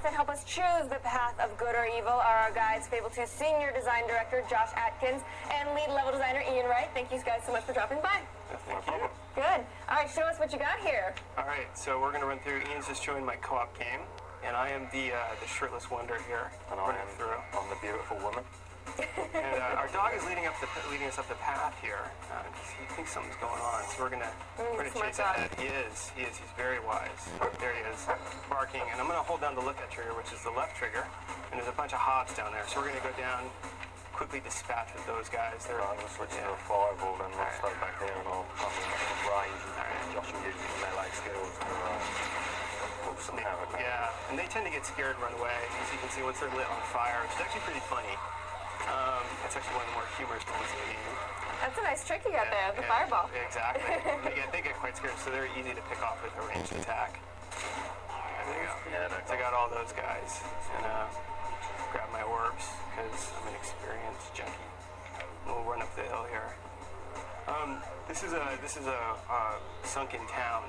that help us choose the path of good or evil are our guides, Fable 2 Senior Design Director Josh Atkins and Lead Level Designer Ian Wright. Thank you guys so much for dropping by. Thank you. Good. All right, show us what you got here. All right, so we're going to run through. Ian's just joined my co-op game, and I am the shirtless wonder here. And I'm the beautiful woman. And our dog is leading us up the path here. He thinks something's going on, so we're gonna chase ahead. He is. He's very wise. There he is, barking. And I'm gonna hold down the look at trigger, which is the left trigger. And there's a bunch of hobs down there, so we're gonna go down, quickly dispatch with those guys. I'm gonna switch to a fireball, and I'll stay back here, and I'll come in from range. And Josh will use his melee skills to pull some havoc. Yeah, and they tend to get scared and run away. As you can see, once they're lit on fire, which is actually pretty funny. It's actually one of the more humorous points in the game. That's a nice trick you got there, the fireball. Exactly. They get quite scared, so they're easy to pick off with a ranged attack. There you go. Yeah, so I got all those guys. And grab my orbs, because I'm an experienced junkie. And we'll run up the hill here. This is a sunken town,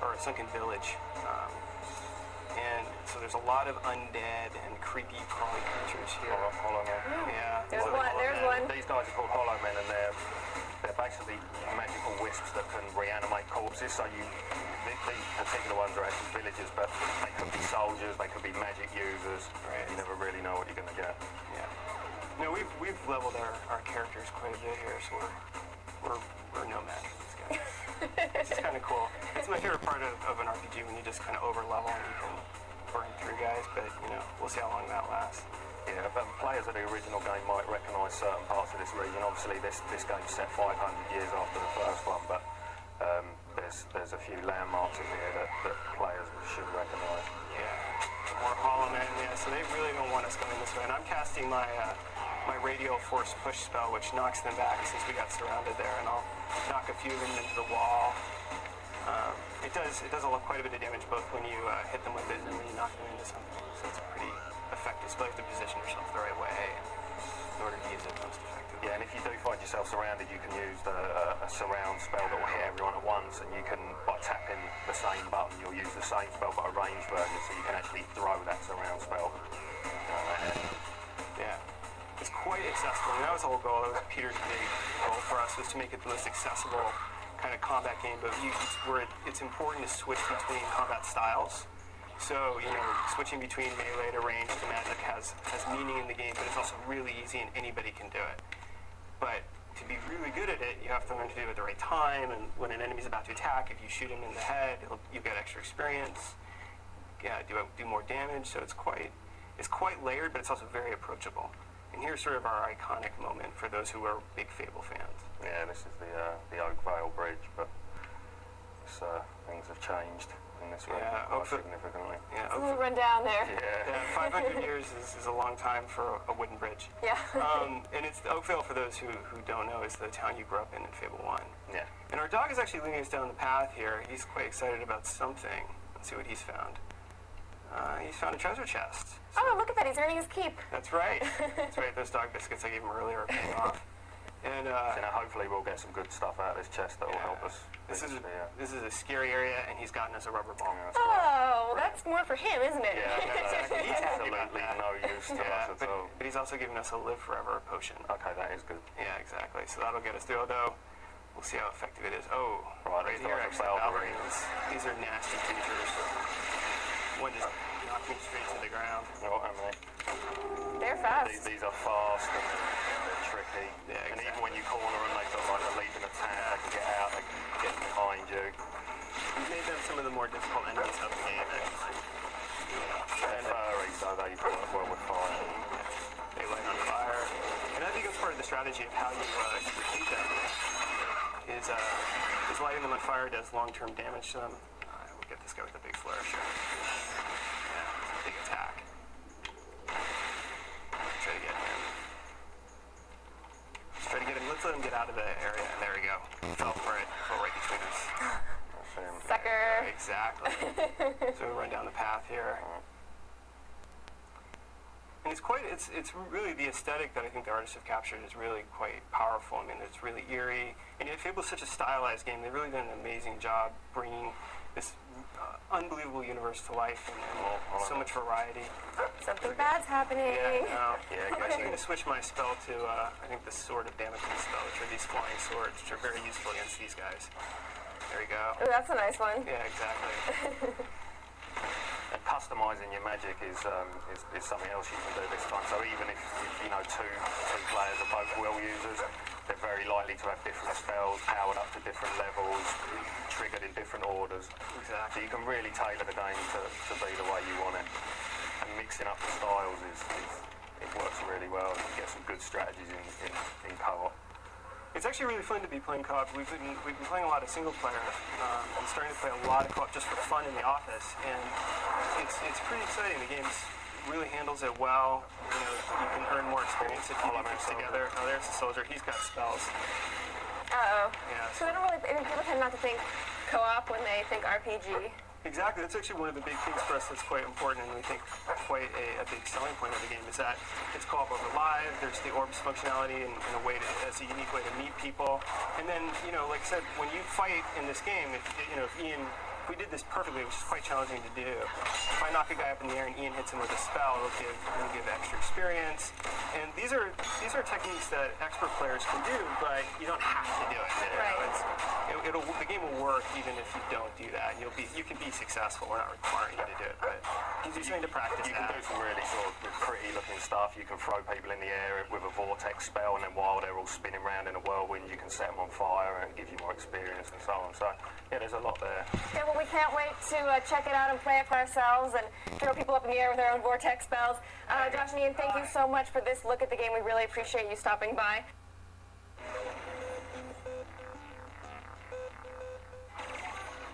or a sunken village. And so there's a lot of undead and creepy crawly creatures here. Hollow men. Yeah. There's one. These guys are called hollow men, and they're basically magical wisps that can reanimate corpses. So these particular ones are actually villagers, but they could be soldiers, they could be magic users. Right. You never really know what you're going to get. Yeah. You know, we've leveled our characters quite a bit here, so we're nomads. This is kind of cool. It's my favorite part of an RPG, when you just kind of over-level and you can burn through guys, but, you know, we'll see how long that lasts. Yeah, but players of the original game might recognise certain parts of this region. Obviously, this game's set 500 years after the first one, but there's a few landmarks in here that players should recognise. Yeah, more hollow men, yeah, so they really don't want us going this way. And I'm casting my radial force push spell, which knocks them back since we got surrounded there, and I'll knock a few of them into the wall. It does quite a bit of damage both when you hit them with it and when you knock them into something. So it's pretty effective. So you have to position yourself the right way in order to use it most effectively. Yeah, and if you do find yourself surrounded, you can use a surround spell that will hit everyone at once, and you can, by tapping the same button, you'll use the same spell but a ranged version, so you can actually throw that surround spell. Yeah. It's quite accessible. And that was the whole goal. That was Peter's big goal for us, was to make it the most accessible kind of combat game. But it's important to switch between combat styles. So, you know, switching between melee to range to magic has meaning in the game, but it's also really easy and anybody can do it. But to be really good at it, you have to learn to do it at the right time. And when an enemy's about to attack, if you shoot him in the head, you get extra experience. Yeah, do more damage. So it's quite layered, but it's also very approachable. And here's sort of our iconic moment for those who are big Fable fans. Yeah, this is the Oak Vale Bridge, but things have changed in this region quite significantly. Yeah, we'll run down there. Yeah, 500 years is a long time for a wooden bridge. Yeah. And it's Oak Vale, for those who don't know, is the town you grew up in Fable 1. Yeah. And our dog is actually leading us down the path here. He's quite excited about something. Let's see what he's found. He's found a treasure chest. So oh, look at that. He's earning his keep. That's right. That's right. Those dog biscuits I gave him earlier are paying off. And so now hopefully we'll get some good stuff out of this chest that will help us. This is a scary area, and he's gotten us a rubber ball. Oh, that's more for him, isn't it? Yeah, exactly. He's happy about absolutely that. no use to us at all. But he's also given us a live forever potion. Okay, that is good. Yeah, exactly. So that'll get us through, although we'll see how effective it is. Oh, right here, actually, ballerines. These are nasty creatures. One just knocked me straight to the ground. Oh, and they're fast. These are fast and they're tricky. Yeah, exactly. And even when you corner them, they've got like a leaping attack. They can get out, they can get behind you. We've made them some of the more difficult enemies of the game, actually. They're furry, so they work well with fire. They light on fire. And I think it's part of the strategy of how you defeat them is lighting them on fire does long-term damage to them. We'll get this guy with a big flourish here. Yeah, big attack. Try to get him. Let's try to get him. Let's let him get out of the area. There we go. Fell for it. Fell right between us. Sucker. Exactly. So we run down the path here. And it's really the aesthetic that I think the artists have captured is really quite powerful. I mean, it's really eerie. And yet Fable's such a stylized game. They've really done an amazing job bringing this unbelievable universe to life, and so much variety. Something bad's happening. Yeah, I'm actually going to switch my spell to, I think, the Sword of Damocles spell, which are these flying swords, which are very useful against these guys. There we go. Ooh, that's a nice one. Yeah, exactly. And customizing your magic is something else you can do this time. So even if you know two players are both will users, they're very likely to have different spells, powered up to different levels, triggered in different orders. Exactly. So you can really tailor the game to be the way you want it. And mixing up the styles it works really well. You get some good strategies in co-op. It's actually really fun to be playing co-op. We've been playing a lot of single player and starting to play a lot of co-op just for fun in the office, and it's pretty exciting. The game really handles it well. You know, you can earn more experience if you do things together. Oh, there's the soldier. He's got spells. Uh-oh. Yeah. So they don't really, people tend not to think co-op when they think RPG. Exactly. That's actually one of the big things for us that's quite important, and we think quite a big selling point of the game is that it's co-op over live. There's the orbs functionality and a way as a unique way to meet people. And then, you know, like I said, when you fight in this game, if Ian, we did this perfectly, which is quite challenging to do. If I knock a guy up in the air and Ian hits him with a spell, it'll give extra experience. And these are techniques that expert players can do, but you don't have to do it. You know? The game will work even if you don't do that. You can be successful. We're not requiring you to do it, but you can do something to practice You can do some really sort of pretty looking stuff. You can throw people in the air with a vortex spell, and then while they're all spinning around in a whirlwind, you can set them on fire and give you more experience and so on. So yeah, there's a lot there. Yeah, well, we can't wait to check it out and play it for ourselves and throw people up in the air with our own vortex spells. Josh and Ian, thank you so much for this look at the game. We really appreciate you stopping by.